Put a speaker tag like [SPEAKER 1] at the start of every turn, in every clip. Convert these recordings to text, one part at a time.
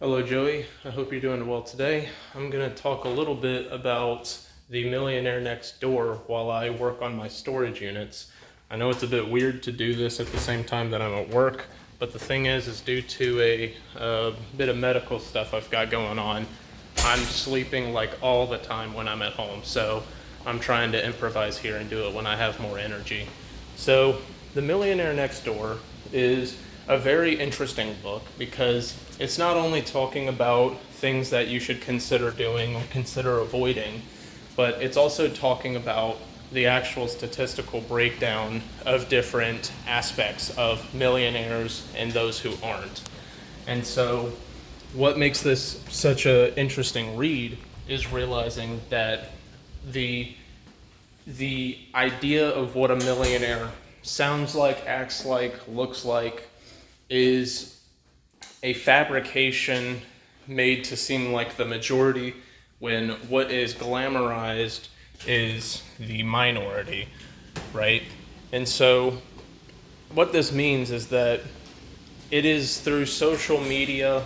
[SPEAKER 1] Hello, Joey. I hope you're doing well today. I'm going to talk a little bit about the millionaire next door while I work on my storage units. I know it's a bit weird to do this at the same time that I'm at work, but the thing is due to a bit of medical stuff I've got going on, I'm sleeping like all the time when I'm at home. So I'm trying to improvise here and do it when I have more energy. So The Millionaire Next Door is a very interesting book because it's not only talking about things that you should consider doing or consider avoiding, but it's also talking about the actual statistical breakdown of different aspects of millionaires and those who aren't. And so, what makes this such an interesting read is realizing that the the idea of what a millionaire sounds like, acts like, looks like, is a fabrication made to seem like the majority when what is glamorized is the minority, right? And so what this means is that it is through social media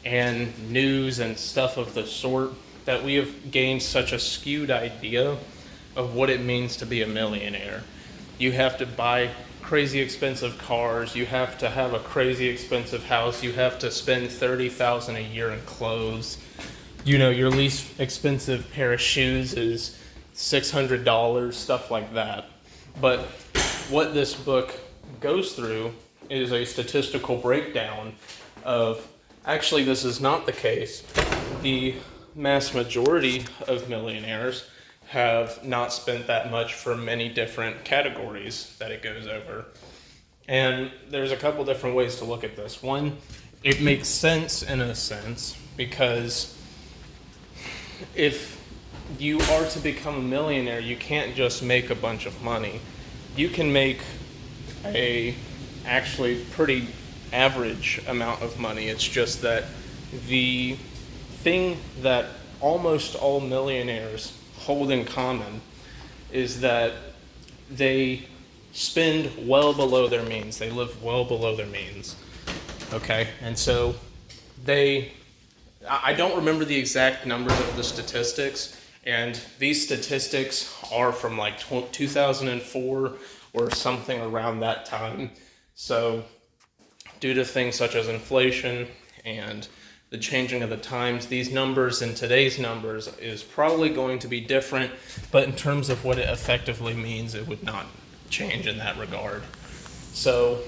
[SPEAKER 1] and news and stuff of the sort that we have gained such a skewed idea of what it means to be a millionaire. You have to buy crazy expensive cars, you have to have a crazy expensive house, you have to spend $30,000 a year in clothes. You know, your least expensive pair of shoes is $600, stuff like that. But what this book goes through is a statistical breakdown of actually this is not the case. The mass majority of millionaires have not spent that much for many different categories that it goes over. And there's a couple different ways to look at this. One, it makes sense in a sense because if you are to become a millionaire, you can't just make a bunch of money. You can make a actually pretty average amount of money. It's just that the thing that almost all millionaires hold in common is that they spend well below their means. They live well below their means. Okay? And so I don't remember the exact numbers of the statistics, and these statistics are from like 2004 or something around that time. So due to things such as inflation and the changing of the times, these numbers and today's numbers is probably going to be different, but in terms of what it effectively means, it would not change in that regard. So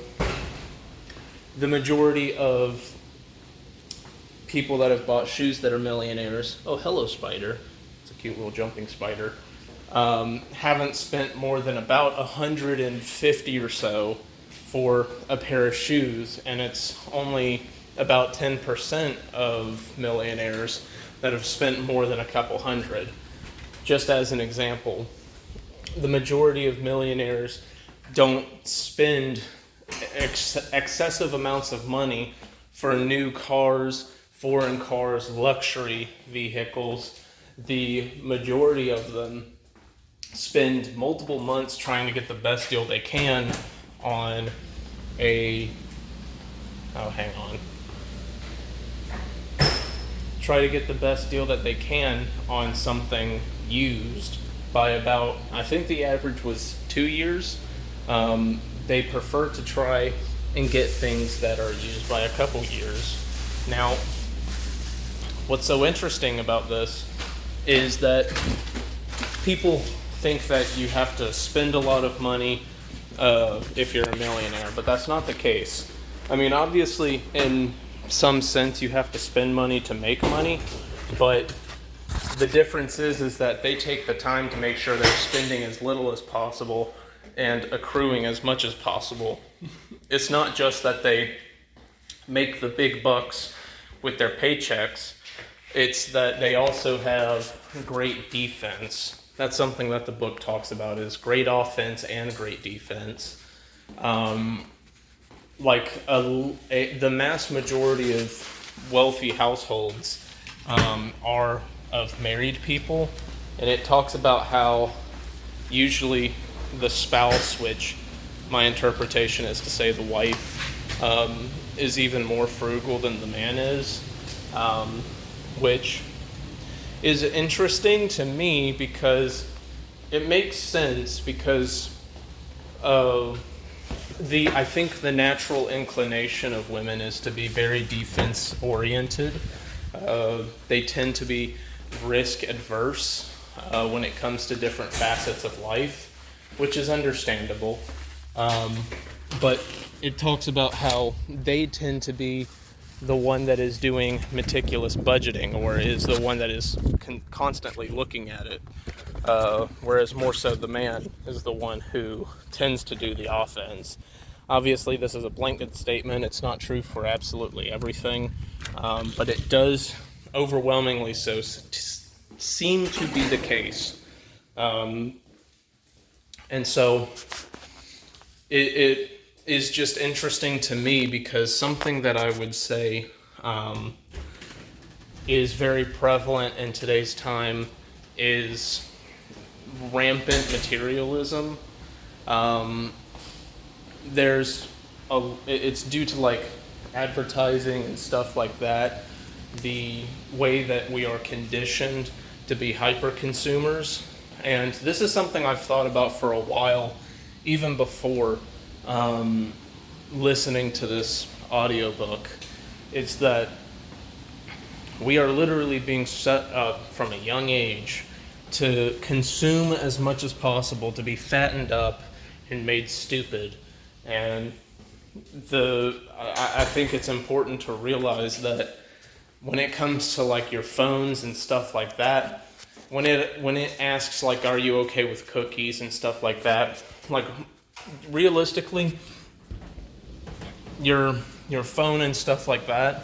[SPEAKER 1] the majority of people that have bought shoes that are millionaires, oh, hello, spider. It's a cute little jumping spider. Haven't spent more than about 150 or so for a pair of shoes, and it's only about 10% of millionaires that have spent more than a couple hundred. Just as an example, the majority of millionaires don't spend excessive amounts of money for new cars, foreign cars, luxury vehicles. The majority of them spend multiple months trying to get the best deal they can on try to get the best deal that they can on something used by about, I think the average was 2 years. They prefer to try and get things that are used by a couple years. Now, what's so interesting about this is that people think that you have to spend a lot of money if you're a millionaire, but that's not the case. I mean, obviously, in some sense, you have to spend money to make money, but the difference is that they take the time to make sure they're spending as little as possible and accruing as much as possible. It's not just that they make the big bucks with their paychecks, it's that they also have great defense. That's something that the book talks about, is great offense and great defense. The mass majority of wealthy households are of married people, and it talks about how usually the spouse, which my interpretation is to say the wife, is even more frugal than the man is. which is interesting to me because it makes sense because I think the natural inclination of women is to be very defense oriented. They tend to be risk adverse when it comes to different facets of life, which is understandable. But it talks about how they tend to be the one that is doing meticulous budgeting, or is the one that is constantly looking at it, whereas more so the man is the one who tends to do the offense. Obviously, this is a blanket statement. It's not true for absolutely everything, but it does overwhelmingly so seem to be the case. And so it is just interesting to me because something that I would say is very prevalent in today's time is rampant materialism. It's due to like advertising and stuff like that, the way that we are conditioned to be hyper consumers. And this is something I've thought about for a while, even before listening to this audiobook. It's that we are literally being set up from a young age to consume as much as possible, to be fattened up and made stupid. And I think it's important to realize that when it comes to like your phones and stuff like that, when it asks like, are you okay with cookies and stuff like that, like realistically, your phone and stuff like that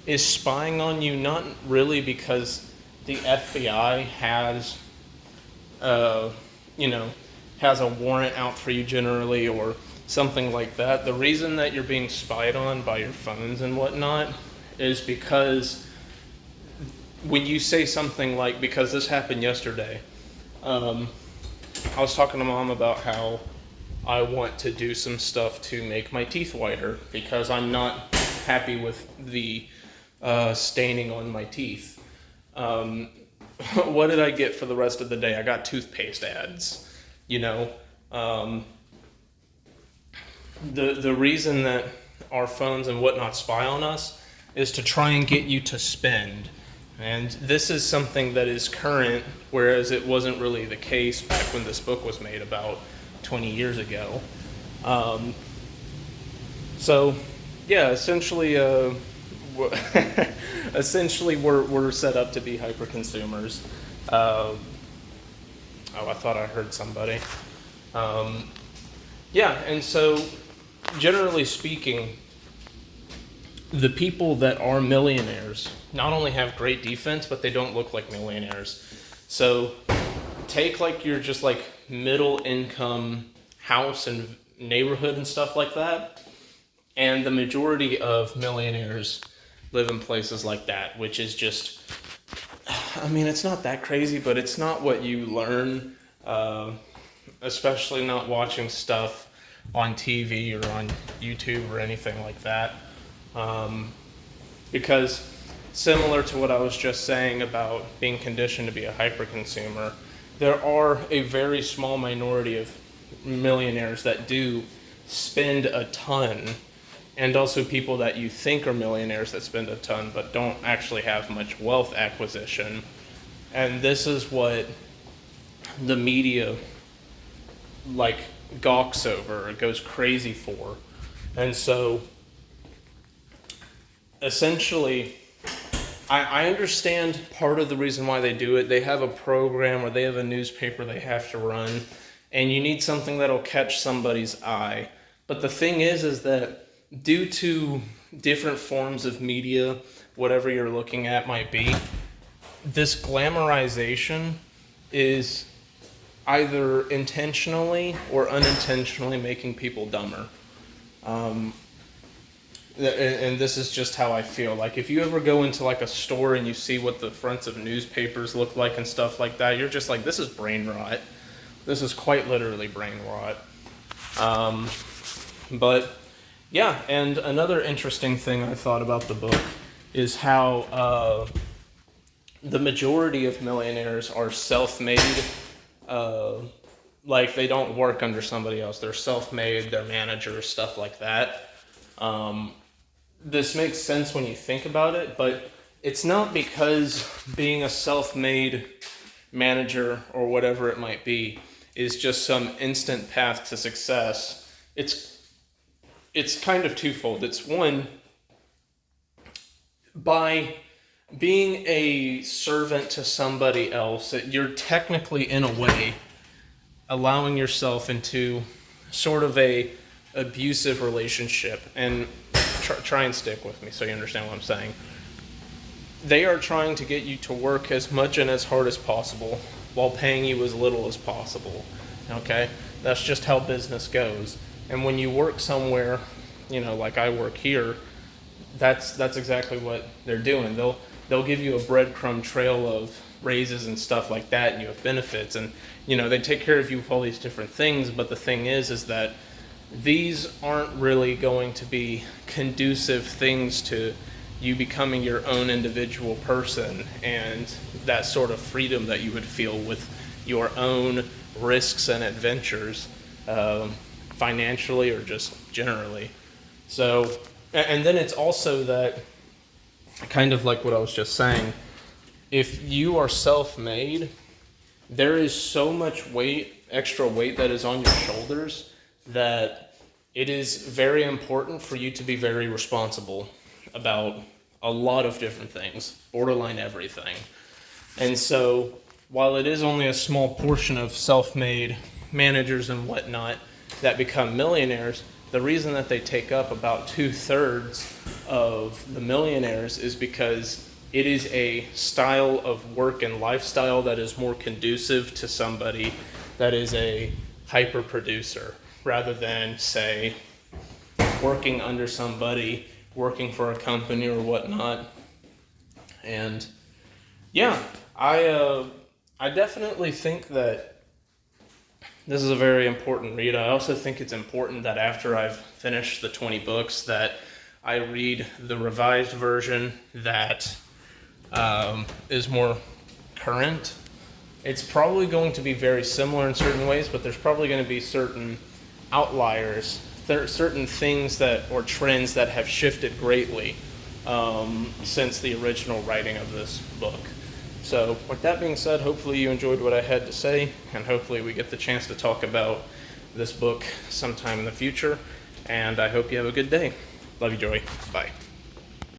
[SPEAKER 1] is spying on you, not really because the FBI has has a warrant out for you generally or something like that. The reason that you're being spied on by your phones and whatnot is because when you say something like, because this happened yesterday, I was talking to Mom about how I want to do some stuff to make my teeth whiter because I'm not happy with the staining on my teeth. What did I get for the rest of the day? I got toothpaste ads, The reason that our phones and whatnot spy on us is to try and get you to spend. And this is something that is current, whereas it wasn't really the case back when this book was made about 20 years ago. Essentially, we're set up to be hyper consumers. I thought I heard somebody. And so generally speaking, the people that are millionaires not only have great defense, but they don't look like millionaires. So take like your just like middle income house and neighborhood and stuff like that, and the majority of millionaires live in places like that, which is just, it's not that crazy, but it's not what you learn, especially not watching stuff on TV or on YouTube or anything like that. Because similar to what I was just saying about being conditioned to be a hyper consumer, there are a very small minority of millionaires that do spend a ton, and also people that you think are millionaires that spend a ton but don't actually have much wealth acquisition. And this is what the media like gawks over, it goes crazy for. And so essentially, I understand part of the reason why they do it. They have a program or they have a newspaper they have to run, and you need something that'll catch somebody's eye. But the thing is that due to different forms of media, whatever you're looking at might be, this glamorization is either intentionally or unintentionally making people dumber. And this is just how I feel. Like if you ever go into like a store and you see what the fronts of newspapers look like and stuff like that, you're just like, this is brain rot. This is quite literally brain rot. And another interesting thing I thought about the book is how the majority of millionaires are self-made. Like they don't work under somebody else. They're self-made, they're managers, stuff like that. This makes sense when you think about it, but it's not because being a self-made manager or whatever it might be is just some instant path to success. It's kind of twofold. It's one, by being a servant to somebody else, you're technically, in a way, allowing yourself into sort of a abusive relationship. And try and stick with me so you understand what I'm saying. They are trying to get you to work as much and as hard as possible while paying you as little as possible. Okay? That's just how business goes. And when you work somewhere, like I work here, that's exactly what they're doing. They'll give you a breadcrumb trail of raises and stuff like that, and you have benefits, and they take care of you with all these different things. But the thing is that these aren't really going to be conducive things to you becoming your own individual person and that sort of freedom that you would feel with your own risks and adventures, financially or just generally. So, and then it's also that, kind of like what I was just saying, if you are self-made, there is so much extra weight that is on your shoulders, that it is very important for you to be very responsible about a lot of different things, borderline everything. And so, while it is only a small portion of self-made managers and whatnot that become millionaires, the reason that they take up about 2/3 of the millionaires is because it is a style of work and lifestyle that is more conducive to somebody that is a hyper producer, rather than, say, working under somebody, working for a company or whatnot. And yeah, I definitely think that this is a very important read. I also think it's important that after I've finished the 20 books that I read the revised version that is more current. It's probably going to be very similar in certain ways, but there's probably going to be certain outliers, certain things or trends that have shifted greatly since the original writing of this book. So with that being said, hopefully you enjoyed what I had to say, and hopefully we get the chance to talk about this book sometime in the future, and I hope you have a good day. Love you, Joey. Bye.